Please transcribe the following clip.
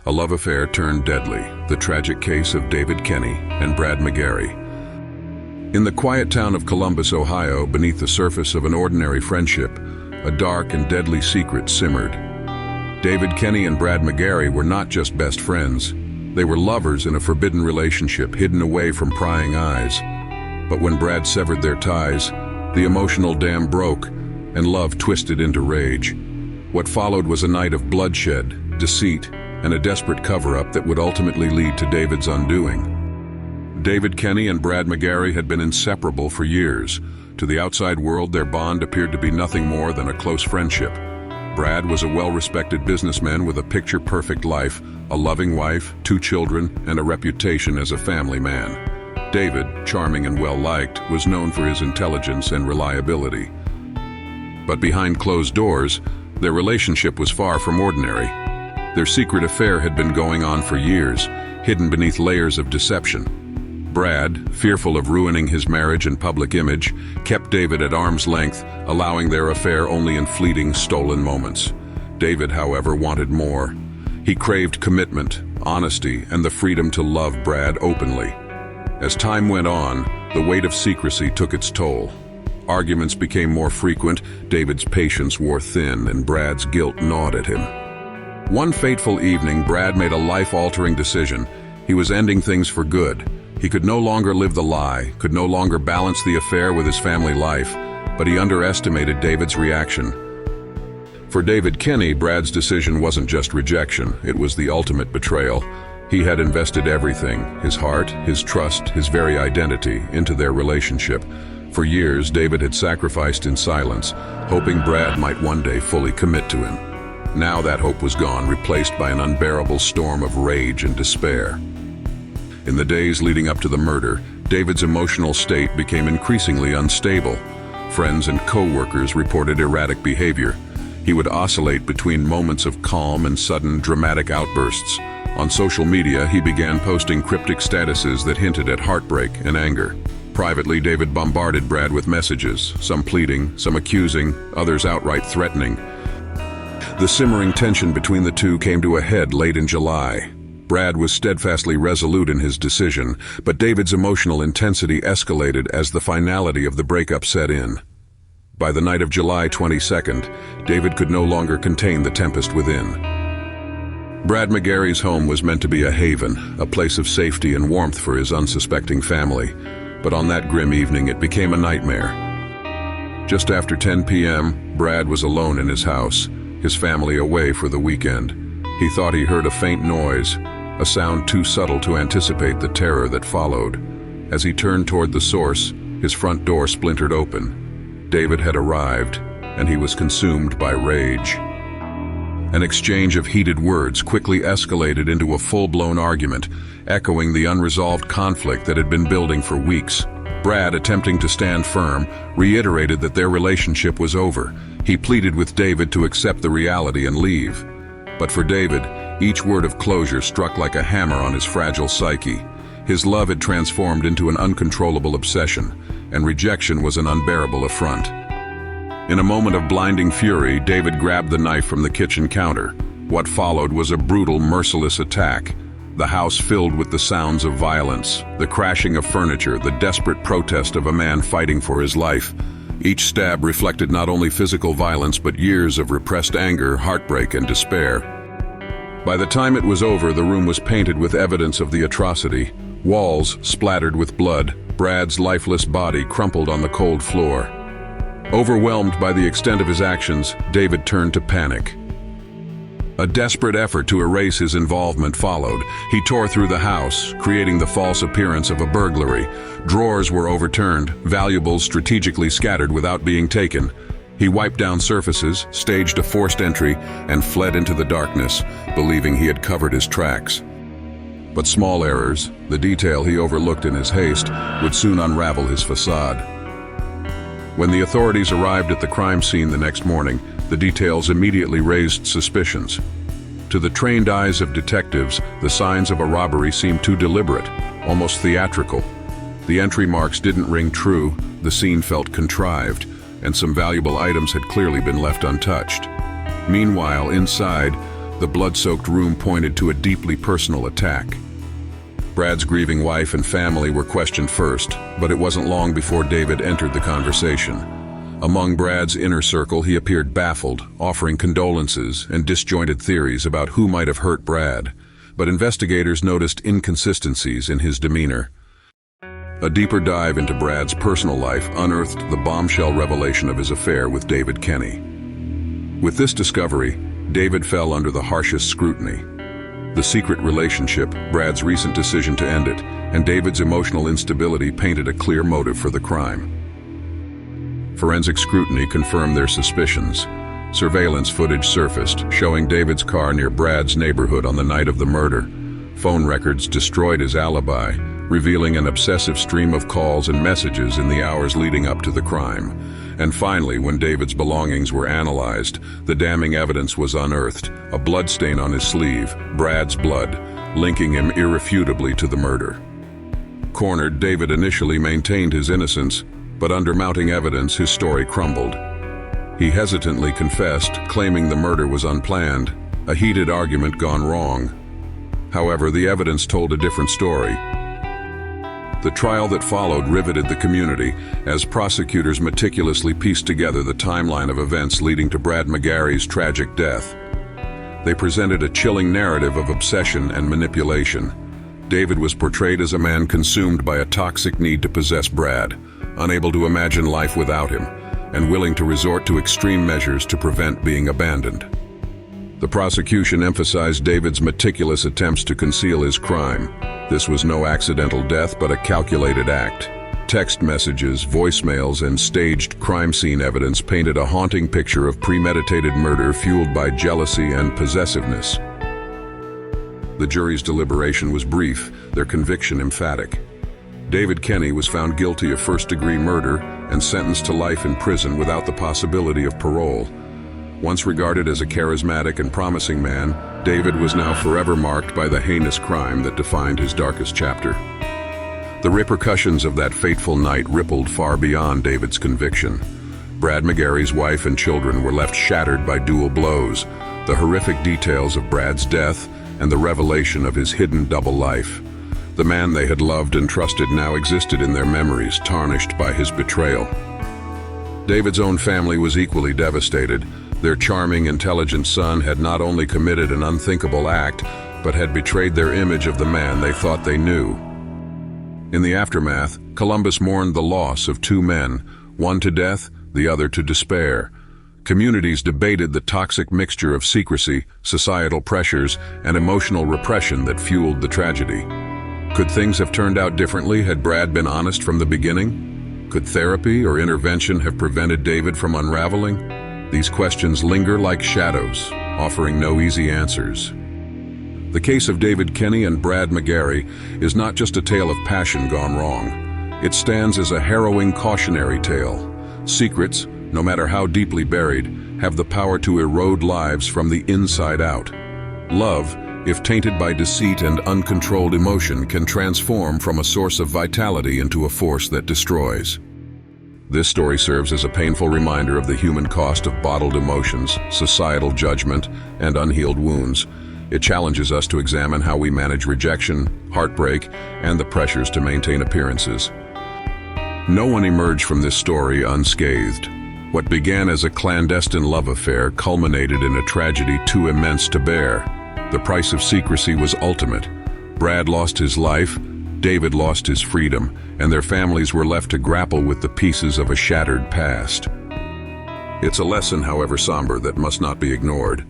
A love affair turned deadly, the tragic case of David Kenny and Brad McGary. In the quiet town of Columbus, Ohio, beneath the surface of an ordinary friendship, a dark and deadly secret simmered. David Kenny and Brad McGary were not just best friends. They were lovers in a forbidden relationship hidden away from prying eyes. But when Brad severed their ties, the emotional dam broke and love twisted into rage. What followed was a night of bloodshed, deceit, and a desperate cover-up that would ultimately lead to David's undoing. David Kenny and Brad McGary had been inseparable for years. To the outside world, their bond appeared to be nothing more than a close friendship. Brad was a well-respected businessman with a picture-perfect life, a loving wife, 2 children, and a reputation as a family man. David, charming and well-liked, was known for his intelligence and reliability. But behind closed doors, their relationship was far from ordinary. Their secret affair had been going on for years, hidden beneath layers of deception. Brad, fearful of ruining his marriage and public image, kept David at arm's length, allowing their affair only in fleeting, stolen moments. David, however, wanted more. He craved commitment, honesty, and the freedom to love Brad openly. As time went on, the weight of secrecy took its toll. Arguments became more frequent, David's patience wore thin, and Brad's guilt gnawed at him. One fateful evening, Brad made a life-altering decision. He was ending things for good. He could no longer live the lie, could no longer balance the affair with his family life, but he underestimated David's reaction. For David Kenny, Brad's decision wasn't just rejection, it was the ultimate betrayal. He had invested everything, his heart, his trust, his very identity, into their relationship. For years, David had sacrificed in silence, hoping Brad might one day fully commit to him. Now that hope was gone, replaced by an unbearable storm of rage and despair. In the days leading up to the murder, David's emotional state became increasingly unstable. Friends and co-workers reported erratic behavior. He would oscillate between moments of calm and sudden dramatic outbursts. On social media, he began posting cryptic statuses that hinted at heartbreak and anger. Privately, David bombarded Brad with messages, some pleading, some accusing, others outright threatening. The simmering tension between the two came to a head late in July. Brad was steadfastly resolute in his decision, but David's emotional intensity escalated as the finality of the breakup set in. By the night of July 22nd, David could no longer contain the tempest within. Brad McGary's home was meant to be a haven, a place of safety and warmth for his unsuspecting family, but on that grim evening it became a nightmare. Just after 10 p.m., Brad was alone in his house, his family away for the weekend. He thought he heard a faint noise, a sound too subtle to anticipate the terror that followed. As he turned toward the source, his front door splintered open. David had arrived, and he was consumed by rage. An exchange of heated words quickly escalated into a full-blown argument, echoing the unresolved conflict that had been building for weeks. Brad, attempting to stand firm, reiterated that their relationship was over. He pleaded with David to accept the reality and leave. But for David, each word of closure struck like a hammer on his fragile psyche. His love had transformed into an uncontrollable obsession, and rejection was an unbearable affront. In a moment of blinding fury, David grabbed the knife from the kitchen counter. What followed was a brutal, merciless attack. The house filled with the sounds of violence, the crashing of furniture, the desperate protest of a man fighting for his life. Each stab reflected not only physical violence but years of repressed anger, heartbreak, and despair. By the time it was over, the room was painted with evidence of the atrocity. Walls splattered with blood, Brad's lifeless body crumpled on the cold floor. Overwhelmed by the extent of his actions, David turned to panic. A desperate effort to erase his involvement followed. He tore through the house, creating the false appearance of a burglary. Drawers were overturned, valuables strategically scattered without being taken. He wiped down surfaces, staged a forced entry, and fled into the darkness, believing he had covered his tracks. But small errors, the detail he overlooked in his haste, would soon unravel his facade. When the authorities arrived at the crime scene the next morning, the details immediately raised suspicions. To the trained eyes of detectives, the signs of a robbery seemed too deliberate, almost theatrical. The entry marks didn't ring true, the scene felt contrived, and some valuable items had clearly been left untouched. Meanwhile, inside, The blood-soaked room pointed to a deeply personal attack. Brad's grieving wife and family were questioned first, but it wasn't long before David entered the conversation. Among Brad's inner circle, he appeared baffled, offering condolences and disjointed theories about who might have hurt Brad, but investigators noticed inconsistencies in his demeanor. A deeper dive into Brad's personal life unearthed the bombshell revelation of his affair with David Kenny. With this discovery, David fell under the harshest scrutiny. The secret relationship, Brad's recent decision to end it, and David's emotional instability painted a clear motive for the crime. Forensic scrutiny confirmed their suspicions. Surveillance footage surfaced, showing David's car near Brad's neighborhood on the night of the murder. Phone records destroyed his alibi, revealing an obsessive stream of calls and messages in the hours leading up to the crime. And finally, when David's belongings were analyzed, the damning evidence was unearthed, a bloodstain on his sleeve, Brad's blood, linking him irrefutably to the murder. Cornered, David initially maintained his innocence, but under mounting evidence, his story crumbled. He hesitantly confessed, claiming the murder was unplanned, a heated argument gone wrong. However, the evidence told a different story. The trial that followed riveted the community as prosecutors meticulously pieced together the timeline of events leading to Brad McGary's tragic death. They presented a chilling narrative of obsession and manipulation. David was portrayed as a man consumed by a toxic need to possess Brad, unable to imagine life without him, and willing to resort to extreme measures to prevent being abandoned. The prosecution emphasized David's meticulous attempts to conceal his crime. This was no accidental death, but a calculated act. Text messages, voicemails, and staged crime scene evidence painted a haunting picture of premeditated murder fueled by jealousy and possessiveness. The jury's deliberation was brief, their conviction emphatic. David Kenny was found guilty of first-degree murder and sentenced to life in prison without the possibility of parole. Once regarded as a charismatic and promising man, David was now forever marked by the heinous crime that defined his darkest chapter. The repercussions of that fateful night rippled far beyond David's conviction. Brad McGary's wife and children were left shattered by dual blows, the horrific details of Brad's death and the revelation of his hidden double life. The man they had loved and trusted now existed in their memories, tarnished by his betrayal. David's own family was equally devastated. Their charming, intelligent son had not only committed an unthinkable act, but had betrayed their image of the man they thought they knew. In the aftermath, Columbus mourned the loss of two men, one to death, the other to despair. Communities debated the toxic mixture of secrecy, societal pressures, and emotional repression that fueled the tragedy. Could things have turned out differently had Brad been honest from the beginning? Could therapy or intervention have prevented David from unraveling? These questions linger like shadows, offering no easy answers. The case of David Kenny and Brad McGary is not just a tale of passion gone wrong. It stands as a harrowing cautionary tale. Secrets, no matter how deeply buried, have the power to erode lives from the inside out. Love, if tainted by deceit and uncontrolled emotion, can transform from a source of vitality into a force that destroys. This story serves as a painful reminder of the human cost of bottled emotions, societal judgment, and unhealed wounds. It challenges us to examine how we manage rejection, heartbreak, and the pressures to maintain appearances. No one emerged from this story unscathed. What began as a clandestine love affair culminated in a tragedy too immense to bear. The price of secrecy was ultimate. Brad lost his life, David lost his freedom, and their families were left to grapple with the pieces of a shattered past. It's a lesson, however somber, that must not be ignored.